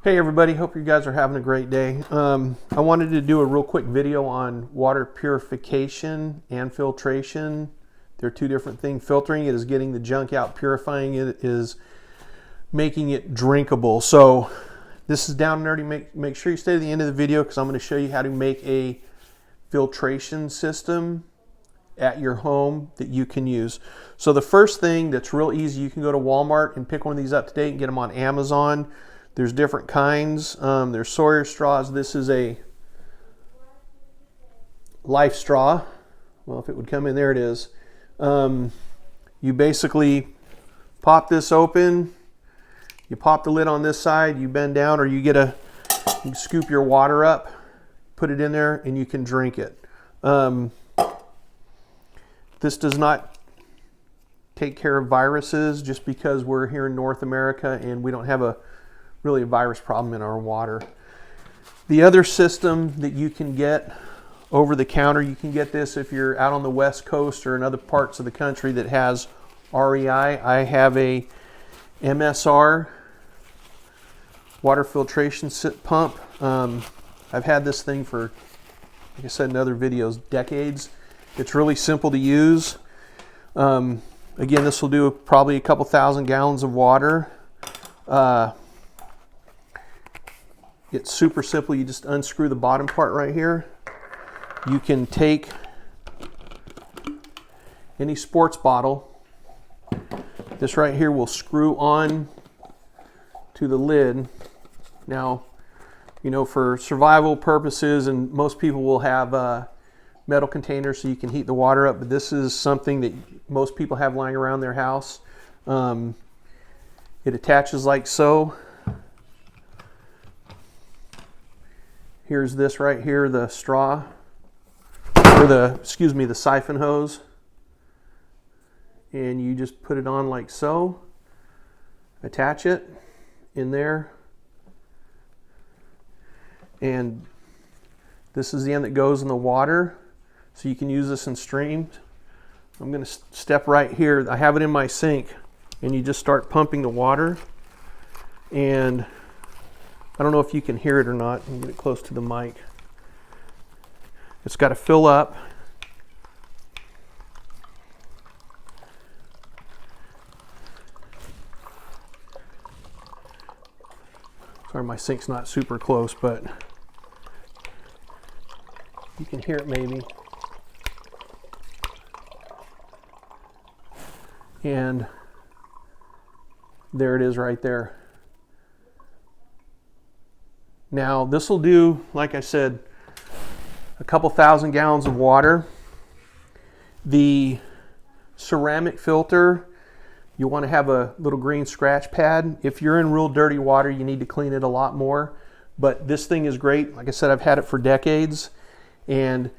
Hey everybody, hope you guys are having a great day. I wanted to do a real quick video on water purification and filtration. They're two different things. Filtering it is getting the junk out. Purifying it is making it drinkable. So this is down and dirty. Make sure you stay to the end of the video because I'm going to show you how to make a filtration system at your home that you can use. So the first thing that's real easy, you can go to Walmart and pick one of these up today and get them on Amazon. There's different kinds. There's Sawyer straws. This is a Life straw. Well, if it would come in, there it is. You basically pop this open. You pop the lid on this side. You bend down, or you you scoop your water up, put it in there, and you can drink it. This does not take care of viruses just because we're here in North America and we don't have really a virus problem in our water. The other system that you can get over the counter, you can get this if you're out on the West Coast or in other parts of the country that has REI. I have a MSR water filtration pump. I've had this thing for, like I said in other videos, decades. It's really simple to use. Again, this will do probably a couple thousand gallons of water. It's super simple. You just unscrew the bottom part right here. You can take any sports bottle. This right here will screw on to the lid. Now, you know, for survival purposes, and most people will have metal containers so you can heat the water up, but this is something that most people have lying around their house. It attaches like so. Here's this right here, the straw, or the siphon hose. And you just put it on like so, attach it in there. And this is the end that goes in the water. So you can use this in streams. I'm gonna step right here. I have it in my sink, and you just start pumping the water. And I don't know if you can hear it or not. I'm gonna get it close to the mic. It's got to fill up. Sorry, my sink's not super close, but you can hear it maybe. And there it is right there. Now this will do, like I said, a couple thousand gallons of water. The ceramic filter, you want to have a little green scratch pad. If you're in real dirty water, you need to clean it a lot more. But this thing is great. Like I said, I've had it for decades, and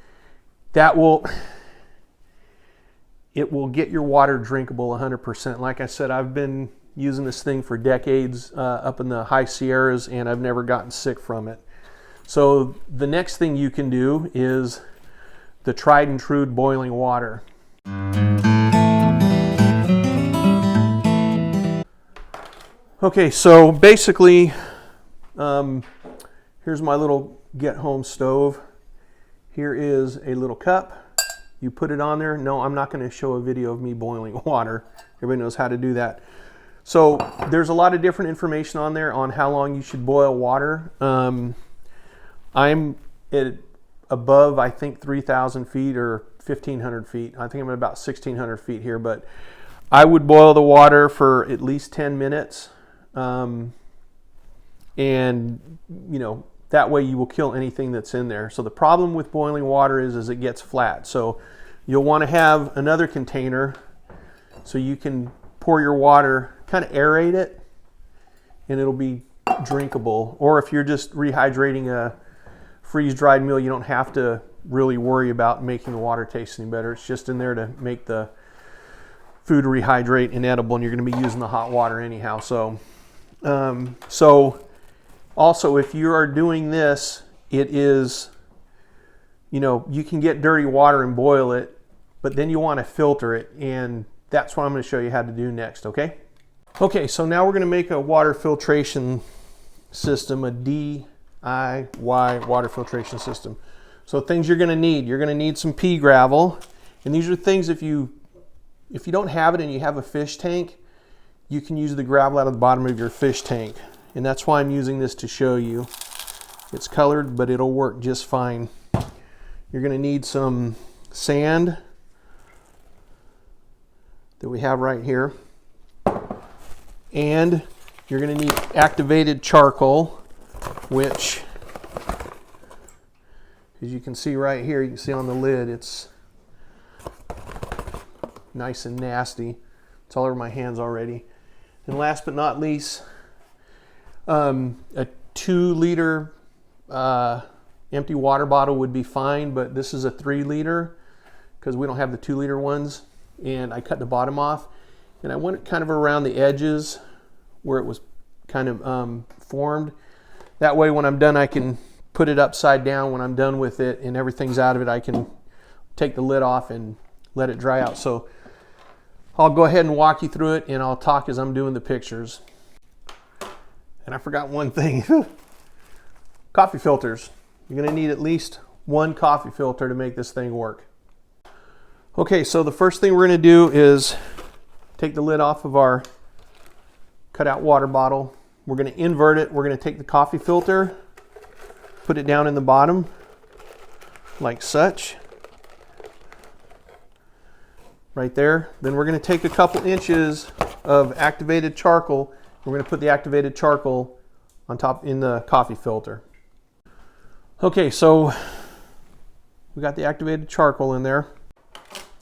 it will get your water drinkable 100%. Like I said, I've been using this thing for decades up in the high Sierras, and I've never gotten sick from it. So the next thing you can do is the tried and true boiling water. Okay, so basically, here's my little get-home stove. Here is a little cup. You put it on there. No, I'm not going to show a video of me boiling water. Everybody knows how to do that. So there's a lot of different information on there on how long you should boil water. I'm at above, I think, 3,000 feet or 1,500 feet. I think I'm at about 1,600 feet here, but I would boil the water for at least 10 minutes. And, you know, that way you will kill anything that's in there. So the problem with boiling water is it gets flat. So you'll want to have another container so you can pour your water, kind of aerate it, and it'll be drinkable. Or if you're just rehydrating a freeze-dried meal, you don't have to really worry about making the water taste any better. It's just in there to make the food rehydrate and edible, and you're going to be using the hot water anyhow. So also, if you are doing this, it is, you know, you can get dirty water and boil it, but then you want to filter it, and that's what I'm going to show you how to do next, okay? Okay, so now we're going to make a water filtration system, a DIY water filtration system. So things you're going to need some pea gravel, and these are things if you don't have it and you have a fish tank, you can use the gravel out of the bottom of your fish tank, and that's why I'm using this to show you. It's colored, but it'll work just fine. You're going to need some sand that we have right here, and you're going to need activated charcoal, which, as you can see right here, you can see on the lid, it's nice and nasty. It's all over my hands already. And last but not least, a 2-liter empty water bottle would be fine, but this is a 3-liter because we don't have the 2-liter ones. And I cut the bottom off, and I went it kind of around the edges where it was kind of formed. That way when I'm done, I can put it upside down. When I'm done with it and everything's out of it, I can take the lid off and let it dry out. So I'll go ahead and walk you through it, and I'll talk as I'm doing the pictures. And I forgot one thing. Coffee filters. You're going to need at least 1 coffee filter to make this thing work. Okay, so the first thing we're going to do is take the lid off of our cutout water bottle. We're going to invert it. We're going to take the coffee filter, put it down in the bottom like such. Right there. Then we're going to take a couple inches of activated charcoal. We're going to put the activated charcoal on top in the coffee filter. Okay, so we got the activated charcoal in there.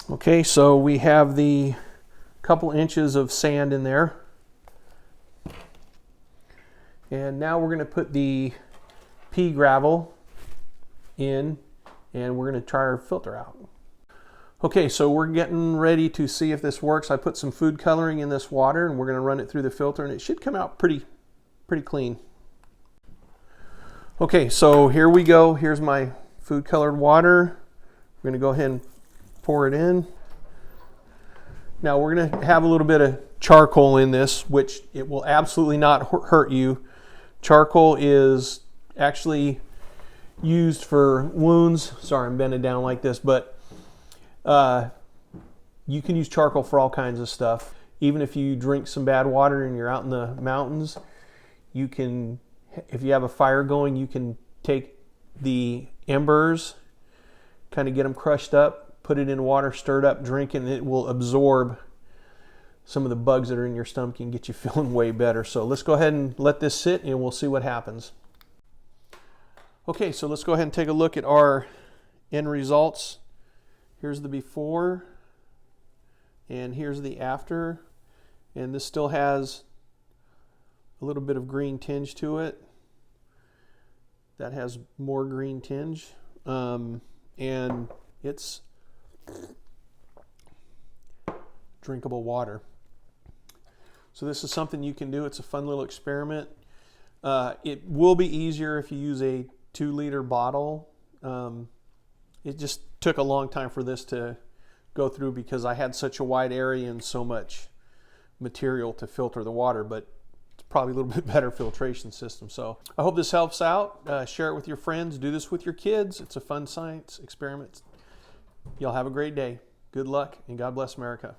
Okay, so we have the couple inches of sand in there. And now we're going to put the pea gravel in, and we're going to try our filter out. Okay, so we're getting ready to see if this works. I put some food coloring in this water, and we're going to run it through the filter, and it should come out pretty clean. Okay, so here we go. Here's my food colored water. We're going to go ahead and pour it in. Now we're going to have a little bit of charcoal in this, which it will absolutely not hurt you. Charcoal is actually used for wounds. Sorry, I'm bending down like this, but you can use charcoal for all kinds of stuff. Even if you drink some bad water and you're out in the mountains, you can, if you have a fire going, you can take the embers, kind of get them crushed up, put it in water, stir it up, drink it, and it will absorb some of the bugs that are in your stomach and get you feeling way better. So let's go ahead and let this sit, and we'll see what happens. Okay, so let's go ahead and take a look at our end results. Here's the before, and here's the after, and this still has a little bit of green tinge to it. That has more green tinge, and it's drinkable water. So this is something you can do. It's a fun little experiment. It will be easier if you use a 2-liter bottle. It just took a long time for this to go through because I had such a wide area and so much material to filter the water, but it's probably a little bit better filtration system. So I hope this helps out. Share it with your friends. Do this with your kids. It's a fun science experiment. Y'all have a great day. Good luck, and God bless America.